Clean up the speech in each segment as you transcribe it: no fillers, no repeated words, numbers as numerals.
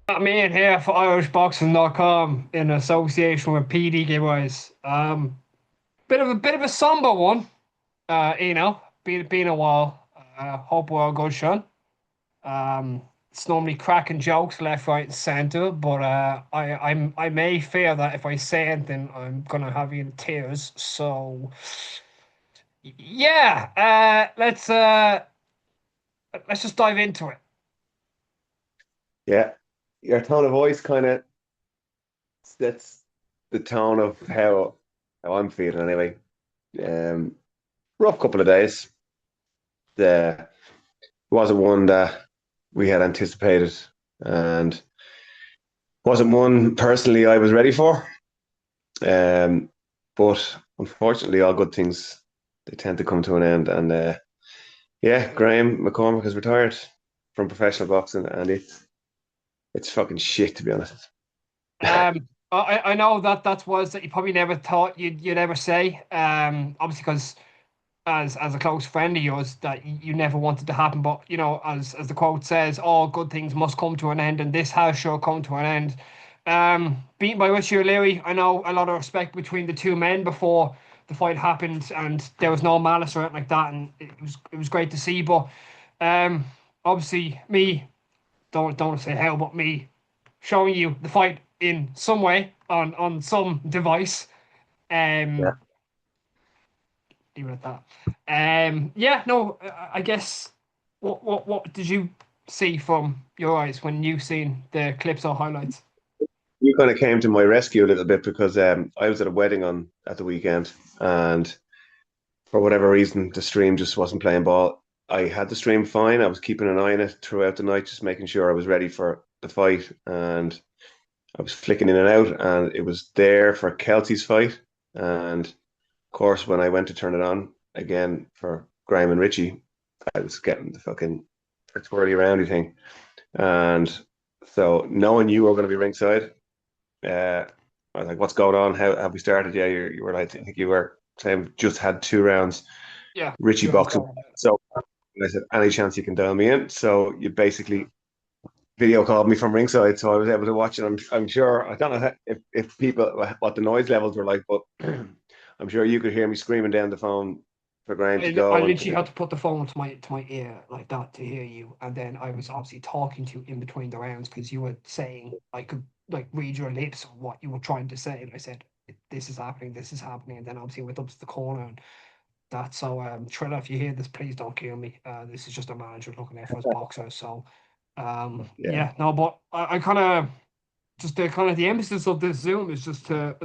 I'm Ian here for IrishBoxing.com in association with PD Giveaways. Bit of a somber one, been a while. Hope we're all good, Sean. It's normally cracking jokes left, right, and centre, but I may fear that if I say anything, I'm gonna have you in tears. So yeah, let's just dive into it. Yeah, your tone of voice kind of sets the tone of how I'm feeling anyway. Um, Rough couple of days. The wasn't one that we had anticipated, and wasn't one personally I was ready for. Um, but unfortunately, all good things they tend to come to an end. And yeah, Graham McCormack has retired from professional boxing, and it's fucking shit to be honest. I know that that's was that you probably never thought you'd ever say. Obviously because as a close friend of yours that you never wanted to happen, but as the quote says, all good things must come to an end, and this has sure come to an end. Beaten by Richie O'Leary, I know a lot of respect between the two men before the fight happened, and there was no malice or anything like that, and it was great to see. But um, obviously me don't say how, but me showing you the fight in some way on some device. Yeah. Um, Leave it at that. Yeah, no, I guess what did you see from your eyes when you seen the clips or highlights? You kind of came to my rescue a little bit because I was at a wedding on at the weekend, and for whatever reason, the stream just wasn't playing ball. I had the stream fine. I was keeping an eye on it throughout the night, just making sure I was ready for the fight, and I was flicking in and out, and it was there for Kelsey's fight, and of course, when I went to turn it on again for Graham and Richie, I was getting the fucking twirly roundy thing, and so knowing you were going to be ringside. I was like, "What's going on? How have we started?" Yeah, you were like, I think you were saying just had 2 rounds. Yeah, Richie two rounds boxing. going. So I said, "Any chance you can dial me in?" So you basically video called me from ringside, so I was able to watch it. I'm sure I don't know if people what the noise levels were like, but I'm sure you could hear me screaming down the phone for Graham to I go and literally had to put the phone to my ear like that to hear you, and then I was obviously talking to you in between the rounds because you were saying I could like read your lips of what you were trying to say, and I said this is happening, and then obviously went up to the corner and that. So Trilla, if you hear this, please don't kill me. This is just a manager looking out for his boxer. So yeah, yeah, no, but I kind of just the kind of the emphasis of this Zoom is just to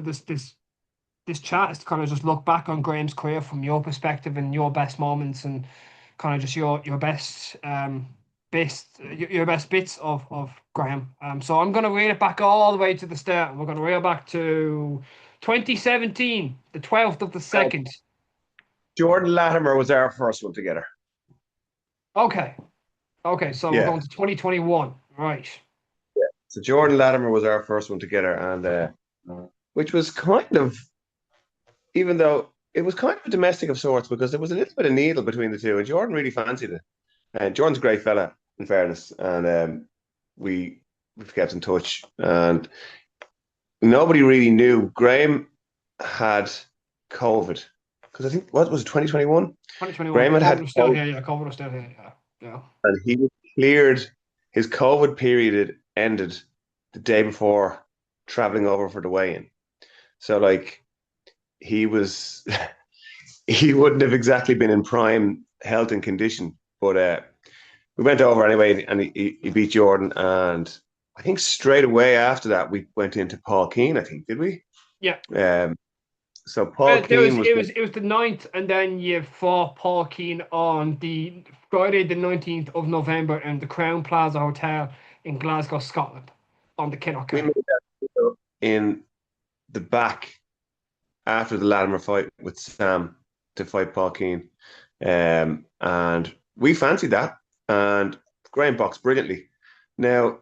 this chat is to kind of just look back on Graham's career from your perspective and your best moments and kind of just your your best bits of Graham. So I'm gonna reel it back all the way to the start. We're gonna reel back to 2017, the 12th of the second. Jordan Latimer was our first one together. Okay, okay, so we're Yeah, going to 2021, right? so Jordan Latimer was our first one together, and which was kind of even though it was kind of a domestic of sorts because there was a little bit of needle between the two, and Jordan really fancied it. And Jordan's a great fella, in fairness, and we we've kept in touch. And nobody really knew Graham had COVID because I think what was it 2021? 2021. Graham had COVID had was still COVID, here. Yeah, COVID was still here. Yeah, yeah. and he was cleared. His COVID period had ended the day before traveling over for the weigh-in. So like he was he wouldn't have exactly been in prime health and condition. But we went over anyway, and he beat Jordan. And I think straight away after that, we went into Paul Keane. I think did we? Yeah. Um, so Paul There was Keane was it was the ninth, and then you fought Paul Keane on the Friday the 19th of November in the Crown Plaza Hotel in Glasgow, Scotland, on the Kinnock we card. made that in the back after the Latimer fight with Sam to fight Paul Keane, and we fancied that, and Graham boxed brilliantly. Now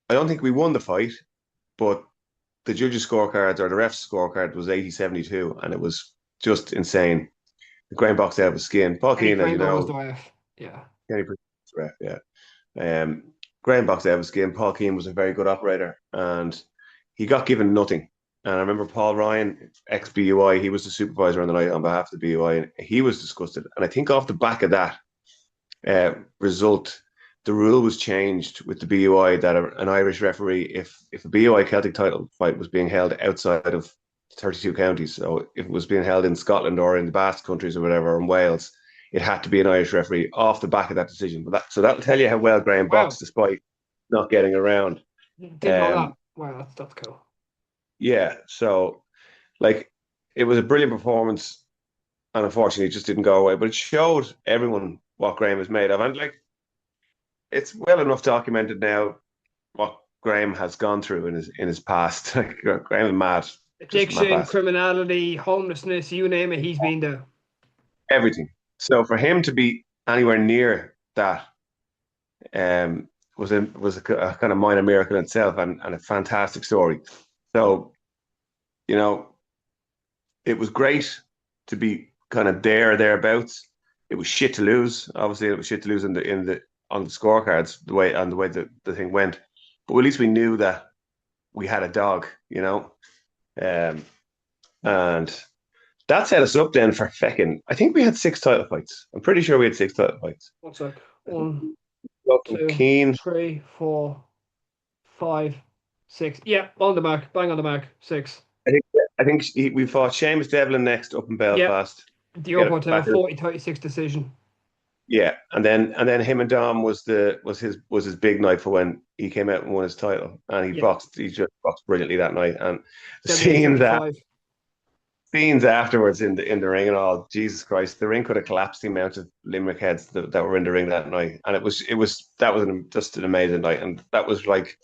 I don't think we won the fight, but the judges' scorecards or the refs' scorecard was 80-72, and it was just insane. The Graham boxed out of his skin. Paul Kenny Keane, as you Pringle was the know, ref. Yeah. Kenny Prince ref, yeah. Um, Graham boxed out of his skin. Paul Keane was a very good operator, and he got given nothing. And I remember Paul Ryan, ex BUI, he was the supervisor on the night on behalf of the BUI, and he was disgusted. And I think off the back of that result, the rule was changed with the BUI that an Irish referee, if a BUI Celtic title fight was being held outside of 32 counties, so if it was being held in Scotland or in the Basque countries or whatever, or in Wales, it had to be an Irish referee off the back of that decision. So that'll tell you how well Graham Wow, boxed despite not getting around. didn't know that. Um, Wow, that's cool. yeah, so like it was a brilliant performance, and unfortunately, it just didn't go away. But it showed everyone what Graham is made of, and like it's well enough documented now what Graham has gone through in his past. Like Graham is mad, just mad Addiction, bastard. criminality, homelessness, you name it, he's been there. Everything. So for him to be anywhere near that um, was a kind of minor miracle in itself, and a fantastic story. So you know, it was great to be kind of there or thereabouts. It was shit to lose. Obviously, it was shit to lose in the on the scorecards the way the thing went. But at least we knew that we had a dog, you know. Um, and that set us up then for fecking. I think we had 6 title fights. I'm pretty sure we had 6 title fights. One sec. One, Got from two, Keane. 3, 4, 5, 6. Yeah, on the mark. Bang on the mark. 6. I think we fought Seamus Devlin next up in Yeah, Belfast. the Get Open it Hotel back. 40-36 decision. Yeah, and then him and Dom was his big night for when he came out and won his title, and Yeah, he just boxed brilliantly that night. And the 78-75. scenes afterwards in the ring and all, Jesus Christ, the ring could have collapsed the amount of Limerick heads that were in the ring that night, and just an amazing night, and that was like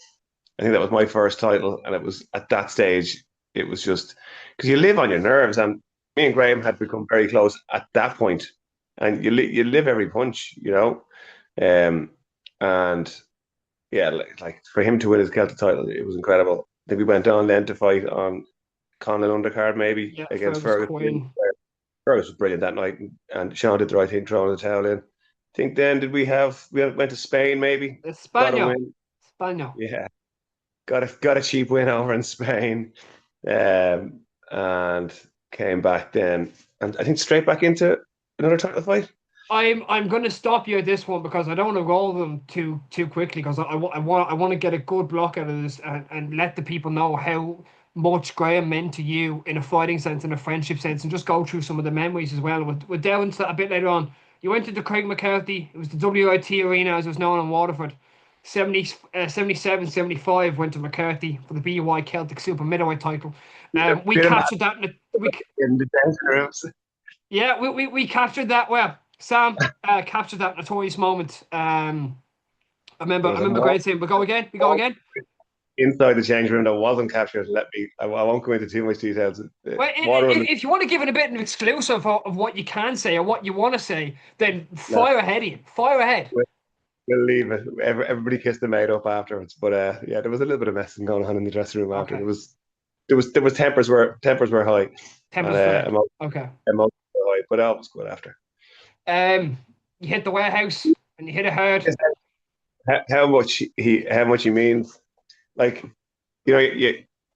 I think that was my first title, and it was at that stage it was just because you live on your nerves, and me and Graham had become very close at that point, and you live every punch, you know, and yeah, like for him to win his Celtic title, it was incredible. I think we went on then to fight on Conlon undercard maybe Yeah, against Fergus Ferguson. Quinn. Fergus was brilliant that night, and Sean did the right thing throwing the towel in. I think then we went to Spain maybe, got a España. win. España. Yeah, got a cheap win over in Spain, and came back then, and I think straight back into another title fight. I'm going to stop you at this one because I don't want to go over them too quickly because I want to get a good block out of this and let the people know how much Graham meant to you in a fighting sense and a friendship sense, and just go through some of the memories as well. We'll delve into that a bit later on. You went into Craig McCarthy. It was the WIT Arena as it was known in Waterford. 77, 75 went to McCarthy for the BUI Celtic Super Middleweight title. We Bit of captured that in the dancing rooms. yeah, we captured that. Well, Sam captured that notorious moment. There I was a remember moment Greg saying, "We go again, we go again." inside the change room that wasn't captured. I won't go into too much details. Well, if you want to give it a bit of exclusive of what you can say or what you want to say, then No, fire ahead, Ian. Fire ahead. we'll leave it. Everybody kissed the maid up afterwards. But yeah, there was a little bit of messing going on in the dressing room after. Okay, There was tempers were high, and tempers flare. Okay. emotions were high, but all was good after. You hit the warehouse and you hit it hard. How much he means, like you know,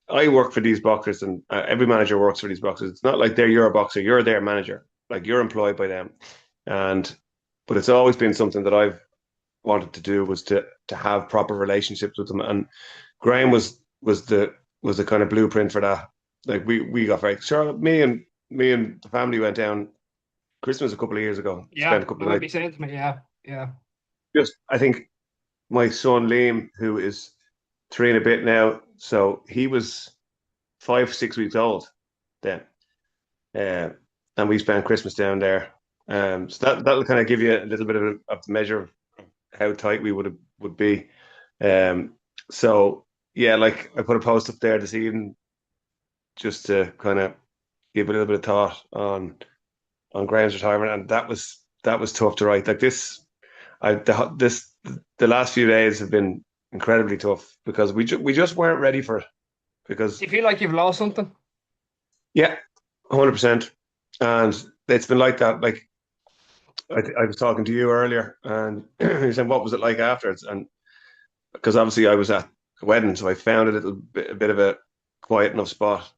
I work for these boxers, and every manager works for these boxers. It's not like you're a boxer, you're their manager, like you're employed by them, and but it's always been something that I've wanted to do was to have proper relationships with them, and Graham was the kind of blueprint for that. Like we got very sure. Me and the family went down Christmas a couple of years ago. Yeah, Spent a couple you of might be nights. saying to me, yeah, yeah. Just I think my son Liam, who is 3 and a bit now, so he was 5, 6 weeks old then, uh, and we spent Christmas down there. So that'll kind of give you a little bit of the measure of how tight we would be. Um, so yeah, like I put a post up there this evening just to kind of give a little bit of thought on Graham's retirement, and that was tough to write. Like the last few days have been incredibly tough because we just weren't ready for it. Because Do you feel like you've lost something? yeah, 100%, and it's been like that. Like I was talking to you earlier, and you said, "What was it like afterwards?" And because obviously I was at a wedding, so I found a bit of a quiet enough spot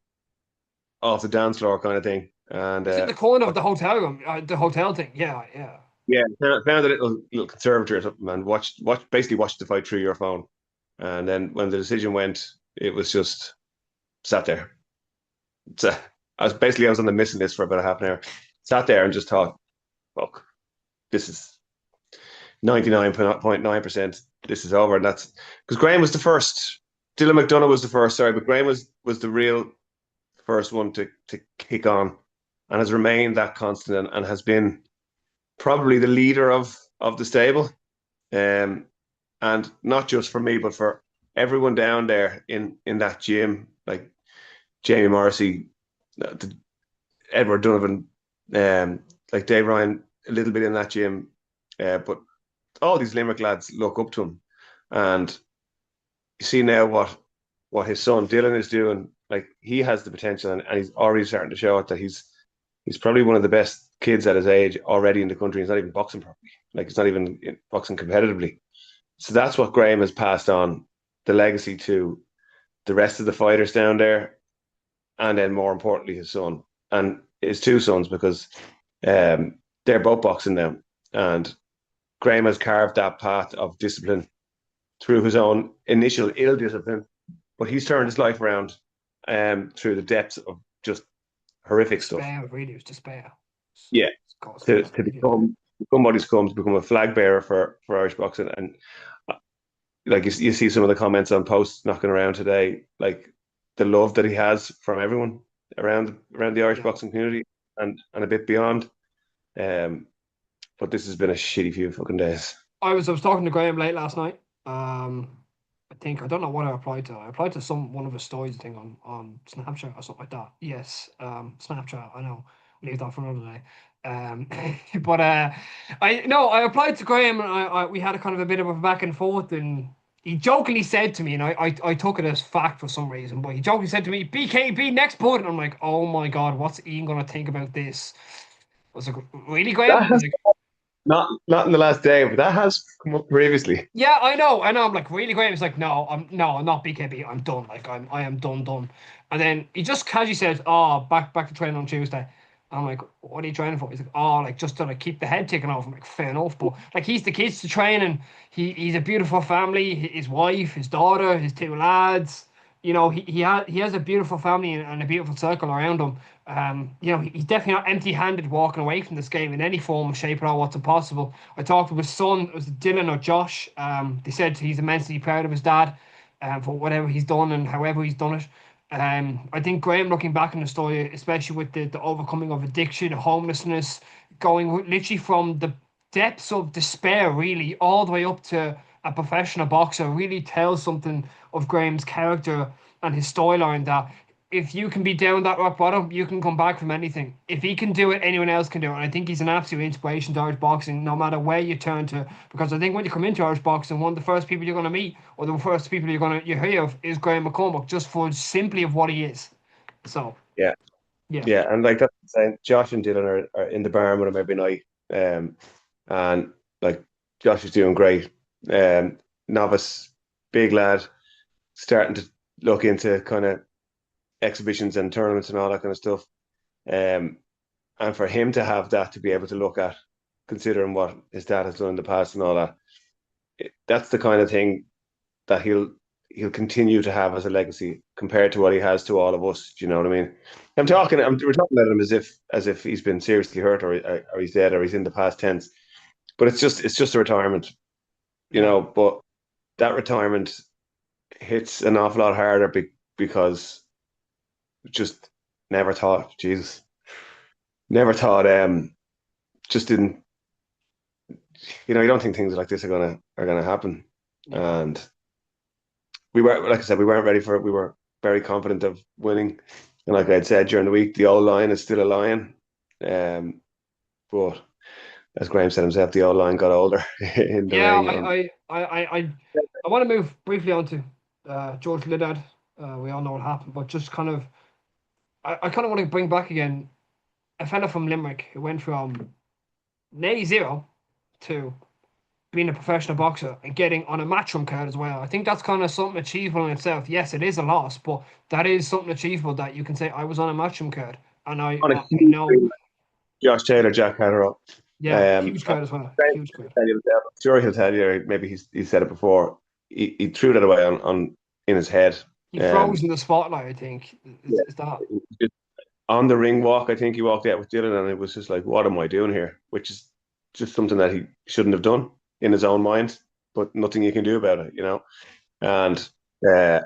off the dance floor kind of thing. And It's in the corner of the hotel room, the hotel thing. Yeah, yeah. yeah, found a little conservatory or something, and basically watched the fight through your phone. And then when the decision went, it was just sat there. So I was on the missing list for about a half an hour. Sat there and just thought, look, this is 99.9%. This is over, and that's because Graham was the first. Dylan McDonough was the first, sorry, but Graham was the real first one to kick on, and has remained that constant, and has been probably the leader of the stable, and not just for me, but for everyone down there in that gym, like Jamie Morrissey, Edward Donovan, like Dave Ryan, a little bit in that gym, but all these Limerick lads look up to him, and you see now what his son Dylan is doing. Like, he has the potential, and he's already starting to show it that he's probably one of the best kids at his age already in the country. He's not even boxing properly. Like, he's not even boxing competitively. So that's what Graham has passed on, the legacy to the rest of the fighters down there, and then more importantly his son and his two sons, because they're both boxing now, and Graham has carved that path of discipline through his own initial ill discipline, but he's turned his life around through the depths of just horrific stuff. Despair, really, it was despair. Yeah, to become what he's come, to become a flag bearer for Irish boxing. And like you see some of the comments on posts knocking around today, like the love that he has from everyone around the Irish boxing community and a bit beyond. But this has been a shitty few fucking days. I was talking to Graham late last night. I don't know what I applied to. I applied to one of his stories thing on Snapchat or something like that. Yes, Snapchat. I know. Leave that for another day. But I applied to Graham, and we had a kind of a bit of a back and forth, and he jokingly said to me, and I took it as fact for some reason, but he jokingly said to me, "BKB next bout," and I'm like, "Oh my God, what's Ian gonna think about this?" I was like, "Really, Graham?" That has not in the last day, but that has come up previously. Yeah, I know. I'm like, "Really, Graham?" He's like, I'm not BKB. I'm done. Like, I am done. And then he just casually says, "Oh, back to training on Tuesday." I'm like, "What are you training for?" He's like, "Oh, like just to like keep the head taken off." I'm like, "Fair enough," but like he's the kids to train, and he's a beautiful family. His wife, his daughter, his two lads. He has a beautiful family and a beautiful circle around him. He's definitely not empty-handed walking away from this game in any form, shape, or what's impossible. I talked to his son, it was Dylan or Josh. They said he's immensely proud of his dad for whatever he's done and however he's done it. I think Graham, looking back on the story, especially with the overcoming of addiction, homelessness, going literally from the depths of despair, really, all the way up to a professional boxer, really tells something of Graham's character and his storyline, that if you can be down that rock bottom, you can come back from anything. If he can do it, anyone else can do it. And I think he's an absolute inspiration to Irish boxing, no matter where you turn to. Because I think when you come into Irish boxing, one of the first people you're going to meet, or the first people you hear of, is Graham McCormack, just for simply of what he is. So Yeah. yeah, Yeah, and like that's saying, Josh and Dylan are in the barn with him every night. And like Josh is doing great. Novice, big lad, starting to look into kind of exhibitions and tournaments and all that kind of stuff. And for him to have that to be able to look at, considering what his dad has done in the past and all that, that's the kind of thing that he'll continue to have as a legacy compared to what he has to all of us. Do you know what I mean? We're talking about him as if he's been seriously hurt or he's dead or he's in the past tense. But it's just a retirement, But that retirement hits an awful lot harder because just never thought, Jesus, never thought. Just didn't. You don't think things like this are gonna happen, and we were, like I said, we weren't ready for it. We were very confident of winning, and like I'd said during the week, the old line is still a lion. But as Graham said himself, the old line got older in the yeah. ring. I want to move briefly on to George Liddard. We all know what happened, but just kind of, I kind of want to bring back again a fella from Limerick who went from nearly zero to being a professional boxer and getting on a matchroom card as well. I think that's kind of something achievable in itself. Yes, it is a loss, but that is something achievable that you can say I was on a matchroom card, and On a I huge know, ring, Josh Taylor, Jack Catterall. yeah, huge card as well, huge card. I'm sure he'll tell you. Maybe he said it before. He threw that away on in his head. He froze Um, in the spotlight. I think yeah, is that. just on the ring walk. I think he walked out with Dylan, and it was just like, "What am I doing here?" Which is just something that he shouldn't have done in his own mind, but nothing you can do about it, you know. And uh,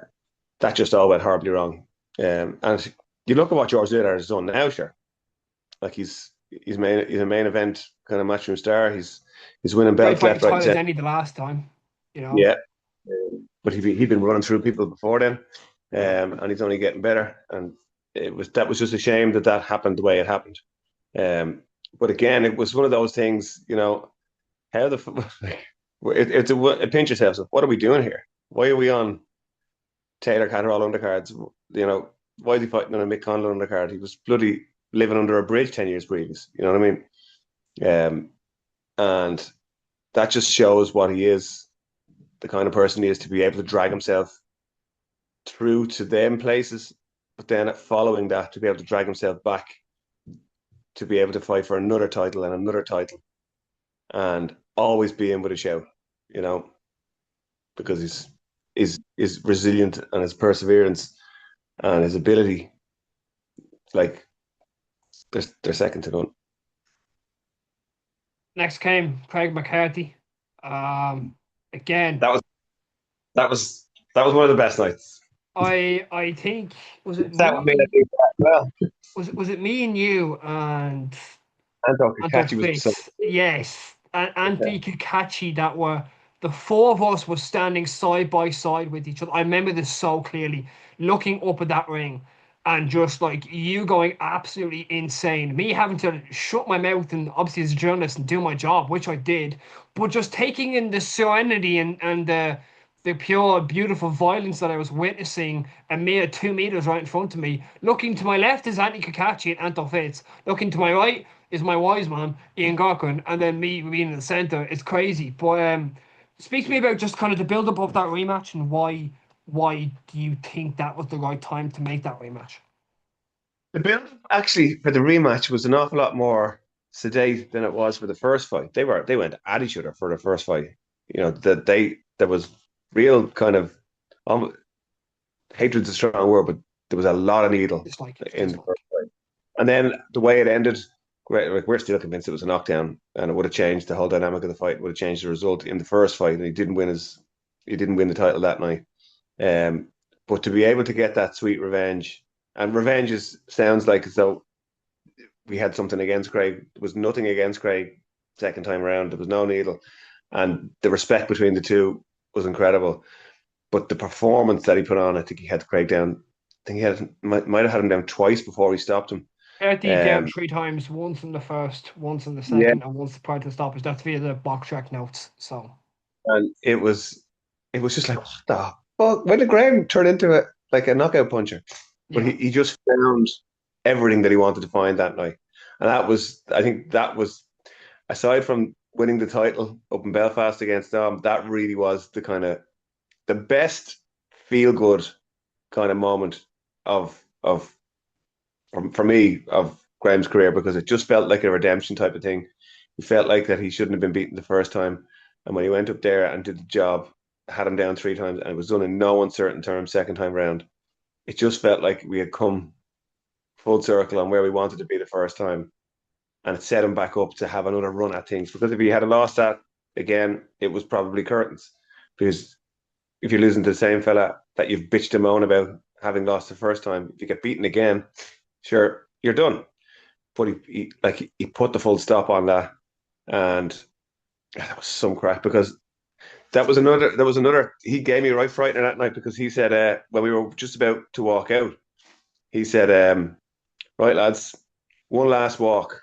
that just all went horribly wrong. And you look at what George Taylor has done now, sure. Like he's a main event kind of matchroom star. He's winning Great belts fight left, right, and Tyler center. Denny the last time, you know. Yeah, but he'd been running through people before then, and he's only getting better. And that was just a shame that happened the way it happened. But again, it was one of those things, you know. How the it's a pinch yourself. So what are we doing here? Why are we on Taylor Catterall undercards? You know, why is he fighting on a Mick Conlon undercard? He was bloody living under a bridge 10 years previous. You know what I mean? And that just shows what he is, the kind of person he is, to be able to drag himself through to them places, but then following that to be able to drag himself back to be able to fight for another title and another title, and always be in with a shout, you know, because his resilient and his perseverance and his ability, like they're second to none. Next came Craig McCarthy. Again, That was that was that was one of the best nights. I think was it That would mean I me? think that well. Was it me and you and Anto Anton Kakachi was so Fitz? Yes, and Anthony Kakachi. That were the four of us were standing side by side with each other. I remember this so clearly, looking up at that ring, and just like you going absolutely insane. Me having to shut my mouth and obviously as a journalist and do my job, which I did, but just taking in the serenity and the pure, beautiful violence that I was witnessing a mere 2 meters right in front of me. Looking to my left is Anthony Kakachi and Anton Fitz. Looking to my right is my wise man, Ian Gaughran, and then me being in the centre. It's crazy. But speak to me about just kind of the build up of that rematch and why do you think that was the right time to make that rematch? the build actually for the rematch was an awful lot more sedate than it was for the first fight. They went at each other for the first fight. You know that there was real kind of um, hatred's a strong word, but there was a lot of needle in the first fight. And then the way it ended, we're still convinced it was a knockdown, and it would have changed the whole dynamic of the fight. It would have changed the result in the first fight, and he didn't win the title that night. Um, but to be able to get that sweet revenge, and sounds like as though we had something against Craig. There was nothing against Craig second time around. There was no needle, and the respect between the two was incredible. But the performance that he put on, I think he had Craig down. I think might have had him down twice before he stopped him. Earthy down Um, 3 times, once in the first, once in the yeah, second, and once prior to the stoppage. That's via the box track notes. So and it was just like what the fuck? When did Graham turn into like a knockout puncher? But yeah, he just found everything that he wanted to find that night, and I think that was aside from winning the title up in Belfast against Dom, that really was the best feel good kind of moment of for me of Graham's career, because it just felt like a redemption type of thing. He felt like that he shouldn't have been beaten the first time, and when he went up there and did the job, had him down 3 times, and it was done in no uncertain terms. Second time round, it just felt like we had come full circle on where we wanted to be the first time, and it set him back up to have another run at things. Because if he had lost that again, it was probably curtains. Because if you're losing to the same fella that you've bitched and moaned about having lost the first time, if you get beaten again, sure, you're done. But he put the full stop on that, and that was some crack, because there was another he gave me right frightening that night, because he said when we were just about to walk out, he said, right lads, one last walk.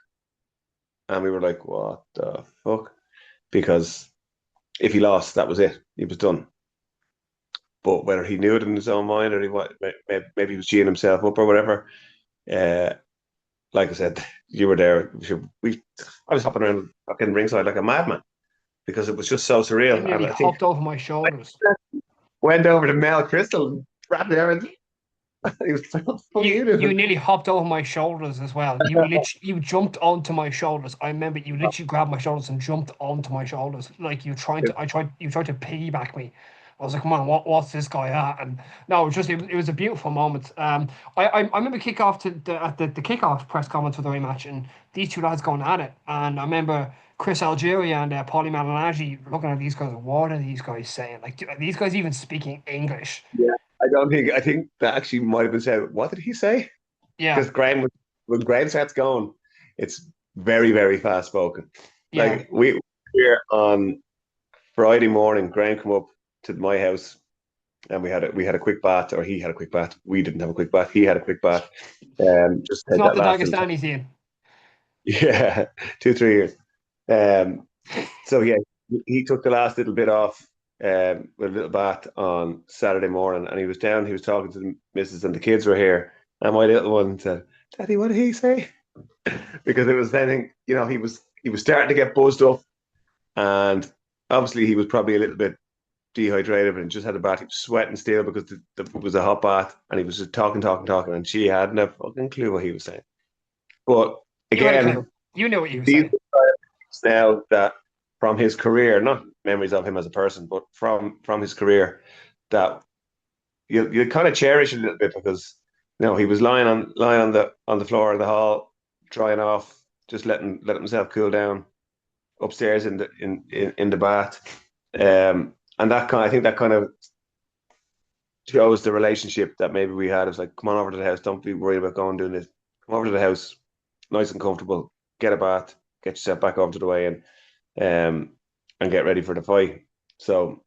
And we were like, what the fuck? Because if he lost, that was it. He was done. But whether he knew it in his own mind, or maybe he was cheating himself up or whatever, uh, like I said, you were there. I was hopping around fucking ringside like a madman. because it was just so surreal. You nearly And I think hopped over my shoulders. I went over to Mel Crystal and grabbed her and he was like, what the fuck are you You doing? nearly hopped over my shoulders as well. You jumped onto my shoulders. I remember you literally grabbed my shoulders and jumped onto my shoulders. Like you tried to piggyback me. I was like, come on, what's this guy at? And no, it was a beautiful moment. I remember kickoff to the kickoff press conference for the rematch, and these two lads going at it. And I remember Chris Algeria and Paulie Malignaggi looking at these guys. What are these guys saying? Like, are these guys even speaking English? Yeah, I think that actually might have been said. What did he say? Yeah, Because when Graham starts going, it's very, very fast spoken. yeah. Like we here on Friday morning, Graham come up to my house and we had a quick bath, or he had a quick bath. We didn't have a quick bath. He had a quick bath. Just It's take not that the last little time. Dagestani scene. Yeah, 2 3 years. Um, so yeah, he took the last little bit off with a little bath on Saturday morning, and he was down. He was talking to the missus, and the kids were here. And my little one said, "Daddy, what did he say?" Because it was then, he was starting to get buzzed up, and obviously he was probably a little bit dehydrated and just had a bath. He was sweating still because it was a hot bath, and he was just talking, and she hadn't a fucking clue what he was saying. But You had a again, clue. You knew what you were these saying. now that from his career, not memories of him as a person, but from his career, that you kind of cherish a little bit because he was lying on the floor in the hall, drying off, just letting himself cool down upstairs in the bath, and I think that kind of shows the relationship that maybe we had. It's like, come on over to the house, don't be worried about going doing this. Come over to the house, nice and comfortable, get a bath, get yourself back over to the way, and get ready for the fight. So,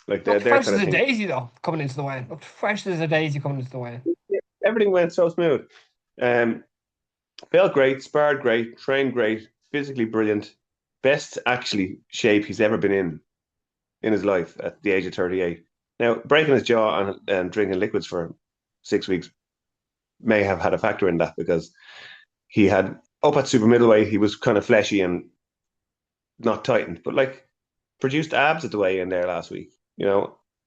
like Looked they're fresh kind as of a things. daisy though, coming into the weigh-in. Looked fresh as a daisy coming into the weigh-in. Everything went so smooth. Um, Felt great, sparred great, trained great, physically brilliant. Best actually shape he's ever been in his life at the age of 38. Now, breaking his jaw and drinking liquids for 6 weeks may have had a factor in that because he had up at super middleweight, he was kind of fleshy and not tightened, but like produced abs at the weigh in there last week.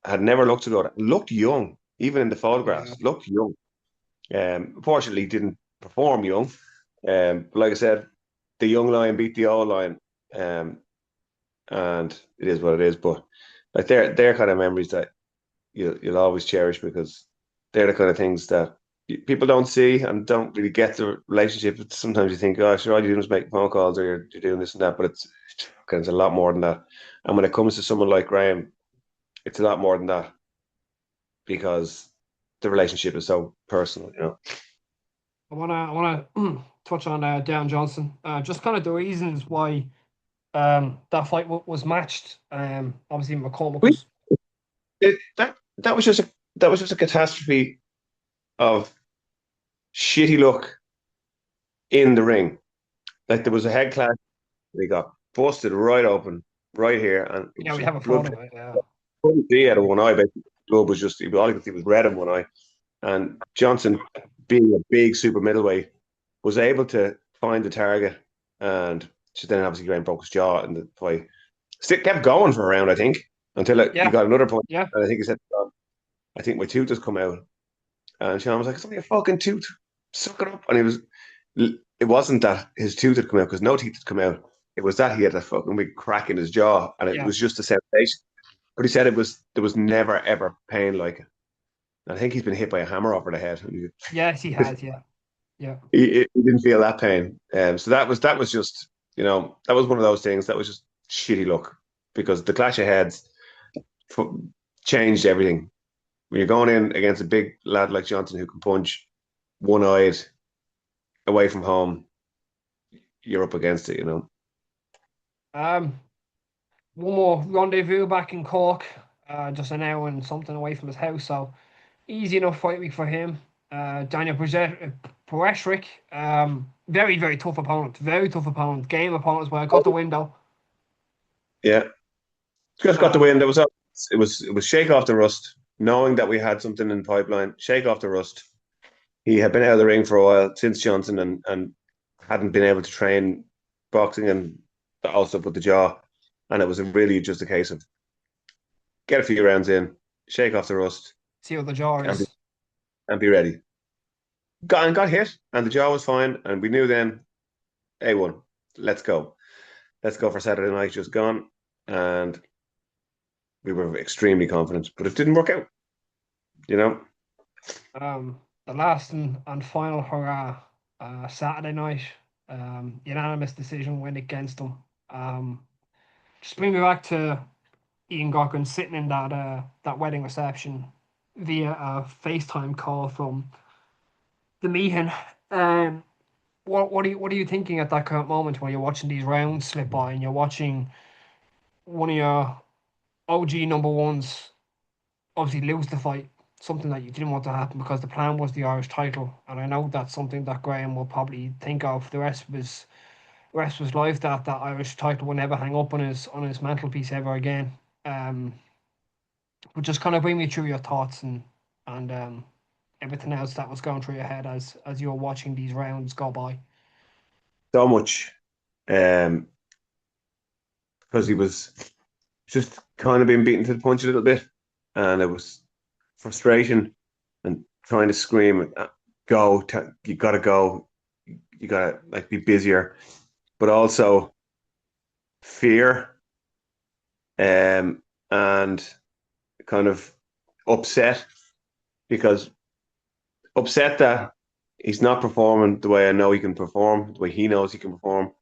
Had never looked so good. Looked young, even in the Yeah. photographs. Looked young. Unfortunately, didn't perform young. But like I said, the young lion beat the old lion, and it is what it is. But like they're kind of memories that you'll always cherish because they're the kind of things that people don't see and don't really get the relationship. Sometimes you think, oh, sure, all you're doing is make phone calls or you're doing this and that, but it's a lot more than that. And when it comes to someone like Graham, it's a lot more than that because the relationship is so personal. I wanna touch on Dan Johnson. Just kind of the reasons why that fight was matched. Obviously McCormack We was. that was just a catastrophe of shitty luck in the ring. Like there was a head clash, they got busted right open, right here, and it Yeah, was we just have a blood. photo of it. Yeah. Couldn't see out of one eye. Basically, blood was just all you could see was red in one eye. And Johnson, being a big super middleweight, was able to find the target, and then obviously Graham broke his jaw in the fight. Still kept going for a round, I think, until he Yeah. got another point. Yeah. And I think he said, "I think my tooth has come out." And Sean was like, "It's only a fucking tooth. Suck it up." And it wasn't that his tooth had come out because no teeth had come out. It was that he had a fucking big crack in his jaw, and it Yeah. was just a sensation. But he said there was never ever pain like it. And I think he's been hit by a hammer over the head. Yes, he has. Yeah. Yeah. He didn't feel that pain. So that was just that was one of those things that was just shitty luck because the clash of heads f- changed everything. When you're going in against a big lad like Johnson who can punch one-eyed away from home, you're up against it. Um, one more rendezvous back in Cork. Just an hour and something away from his house, so easy enough fight week for him. Daniel Poreshrik, very, very tough opponent. Very tough opponent. Game opponent as well. Got the window. Yeah, just got the Uh, win. It was shake off the rust, knowing that we had something in the pipeline. Shake off the rust. He had been out of the ring for a while since Johnson and hadn't been able to train boxing and also put the jaw. And it was really just a case of get a few rounds in, shake off the rust, See what the jaw and is. be ready. Got hit, and the jaw was fine, and we knew then, A1, let's go. Let's go for Saturday night, just gone. And we were extremely confident, but it didn't work out, you know? The last and final hurrah, Saturday night. Unanimous decision went against them. Just bring me back to Ian Gaughran sitting in that wedding reception via a FaceTime call from the meeting. Um, what are you thinking at that current moment when you're watching these rounds slip by and you're watching one of your OG number ones obviously lose the fight, something that you didn't want to happen because the plan was the Irish title, and I know that's something that Graham will probably think of the rest of his life, that Irish title will never hang up on his mantelpiece ever again. Um, but just kind of bring me through your thoughts and everything else that was going through your head as you were watching these rounds go by. So much. Um, because he was just kind of being beaten to the punch a little bit. And it was frustration and trying to scream, go, you got to go. You got to like be busier. But also fear and kind of upset because upset that he's not performing the way I know he can perform, the way he knows he can perform,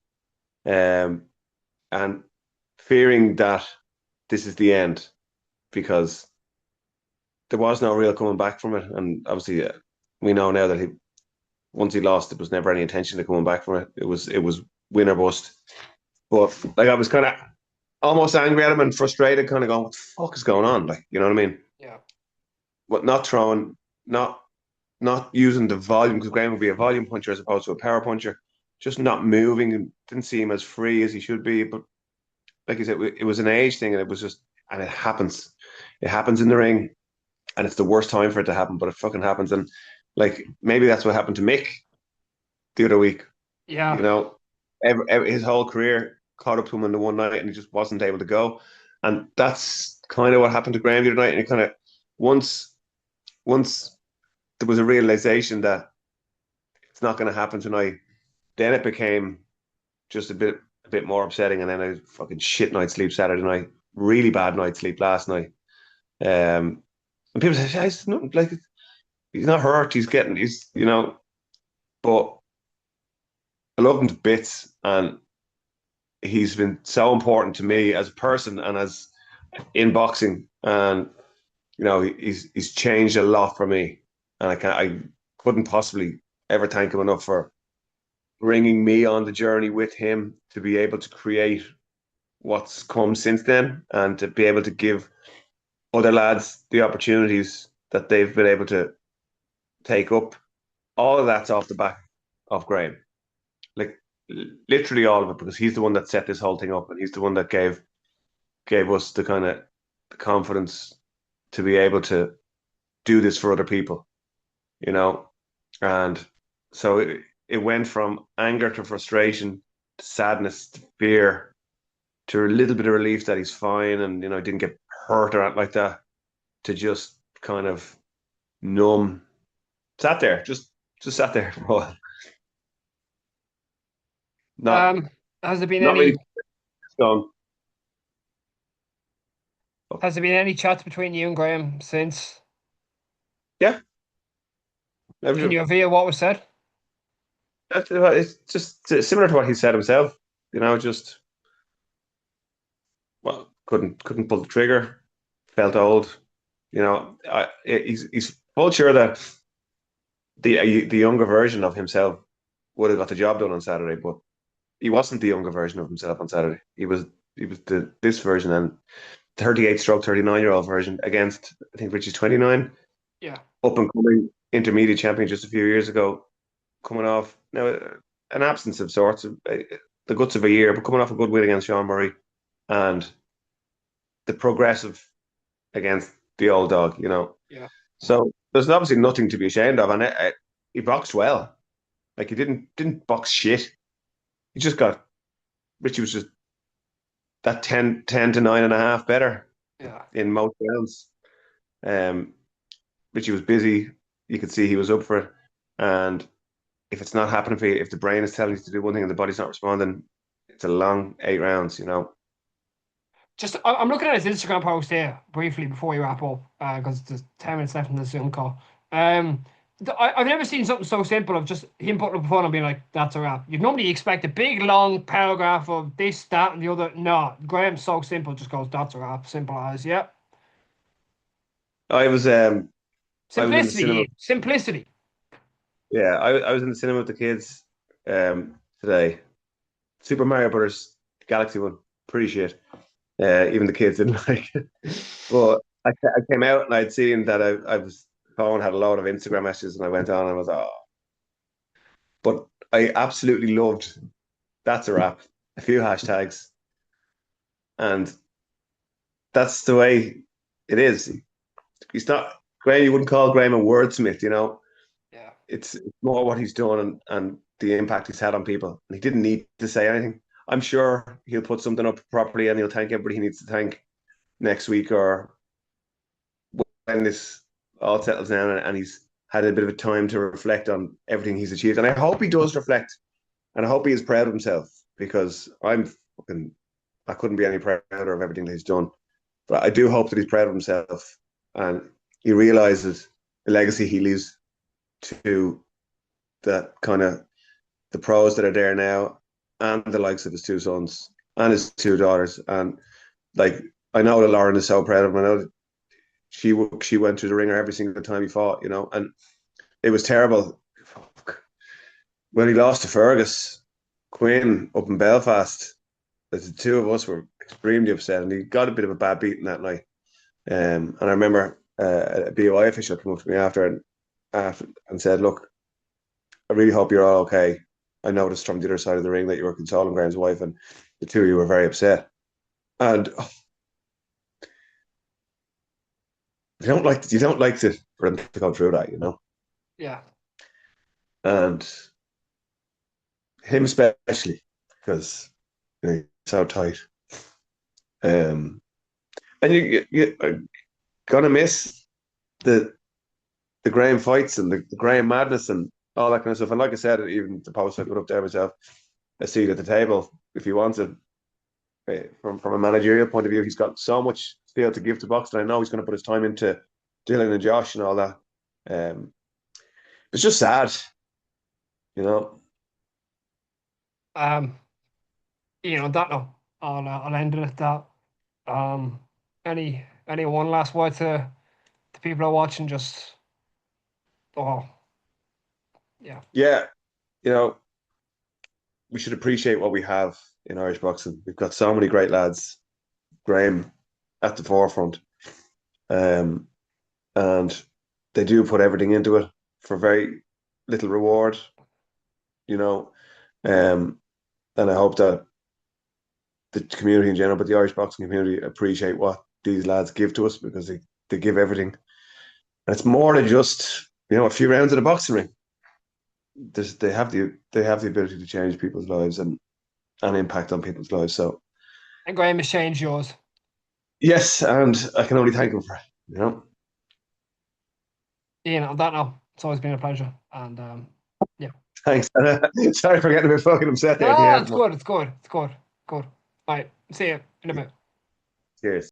and fearing that this is the end because there was no real coming back from it, and obviously we know now that he once he lost, there was never any intention of coming back from it. It was win or bust. But like I was kind of almost angry at him and frustrated, kind of going, "What the fuck is going on?" Like, you know what I mean? Yeah. But not throwing, not using the volume because Graham would be a volume puncher as opposed to a power puncher. Just not moving and didn't seem as free as he should be. But like you said, it was an age thing, and it was just, and it happens. It happens in the ring, and it's the worst time for it to happen, but it fucking happens. And like maybe that's what happened to Mick the other week. You Yeah. know, his whole career caught up to him in the one night, and he just wasn't able to go. And that's kind of what happened to Graham the other night. And it kind of once once there was a realization that it's not going to happen tonight, then it became just a bit more upsetting. And then I fucking shit night's sleep Saturday night, really bad night's sleep last night. And people say, "Yeah, he's not like he's not hurt. He's but I love him to bits, and he's been so important to me as a person and as in boxing, and he's changed a lot for me, and I couldn't possibly ever thank him enough for bringing me on the journey with him to be able to create what's come since then, and to be able to give other lads the opportunities that they've been able to take up. All of that's off the back of Graham, like literally all of it, because he's the one that set this whole thing up, and he's the one that gave us the kind of the confidence to be able to do this for other people, you know. And so it went from anger to frustration to sadness to fear to a little bit of relief that he's fine and didn't get hurt or anything like that, to just kind of numb. Sat there, just sat there for a while. Not Has there been not really any gone. has there been any chats between you and Graham since? Yeah, Can you reveal what was said? it's just similar to what he said himself. Just well, couldn't pull the trigger. Felt old. He's full sure that the younger version of himself would have got the job done on Saturday, but he wasn't the younger version of himself on Saturday. He was this version, and 38 stroke 39-year-old version against, I think, Richie's 29, Yeah. up and coming intermediate champion just a few years ago, coming off now an absence of sorts, the guts of a year, but coming off a good win against Sean Murray, and the progressive against the old dog. Yeah. So there's obviously nothing to be ashamed of, and he boxed well. Like, he didn't box shit. He just got Richie was just that 10 to 9.5 better Yeah. in most rounds. Um, Richie was busy. You could see he was up for it. And if it's not happening for you, if the brain is telling you to do one thing and the body's not responding, it's a long 8 rounds, you know. Just, I'm looking at his Instagram post here briefly before we wrap up, because there's 10 minutes left in the Zoom call. I've never seen something so simple of just him putting up a phone and being like, "That's a wrap." You'd normally expect a big long paragraph of this, that, and the other. No, Graham's so simple, just goes, "That's a wrap." Simple as, yeah. I was I was in the Simplicity, cinema. Ian. Simplicity. Yeah, I was in the cinema with the kids today. Super Mario Brothers Galaxy one, pretty shit. Even the kids didn't like it. But I came out and I'd seen that I was phone had a lot of Instagram messages and I went on and I was but I absolutely loved that's a wrap. A few hashtags and that's the way it is. He's not Graham. You wouldn't call Graham a wordsmith, you know. Yeah. It's more what he's done and the impact he's had on people. And he didn't need to say anything. I'm sure he'll put something up properly and he'll thank everybody he needs to thank next week or when this all settles down and he's had a bit of a time to reflect on everything he's achieved. And I hope he does reflect and I hope he is proud of himself because I couldn't be any prouder of everything that he's done. But I do hope that he's proud of himself and he realizes the legacy he leaves to the kind of the pros that are there now and the likes of his two sons and his two daughters. And like, I know that Lauren is so proud of him. I know that she went through the ringer every single time he fought, you know, and it was terrible when he lost to Fergus Quinn up in Belfast. The two of us were extremely upset, and he got a bit of a bad beating that night. And I remember a BOI official came up to me after and said, "Look, I really hope you're all okay. I noticed from the other side of the ring that you were consoling Graham's wife, and the two of you were very upset." And you don't like to for him to go through that, you know. Yeah. And him especially because he's so tight. And you are gonna miss the Graham fights and the Graham madness and all that kind of stuff. And like I said, even the post I put up there myself, a seat at the table if he wants it. From a managerial point of view, he's got so much still to give to boxing. I know he's going to put his time into Dylan and Josh and all that. It's just sad, you know. Um, that no. I'll end it at that. Um, any one last word to the people who are watching? Just, oh, yeah. Yeah, you know, we should appreciate what we have in Irish boxing. We've got so many great lads. Graham at the forefront, and they do put everything into it for very little reward, you know. And I hope that the community in general, but the Irish boxing community appreciate what these lads give to us because they give everything. And it's more than just, you know, a few rounds in a boxing ring. They have the ability to change people's lives and impact on people's lives. So And Graham has changed yours. yes, and I can only thank him for it, you know. Ian, on that note, it's always been a pleasure. And yeah. Thanks. Sorry for getting a bit fucking upset there at the No, end. it's good. It's good. It's good. Good. All right. See you in a bit. Cheers.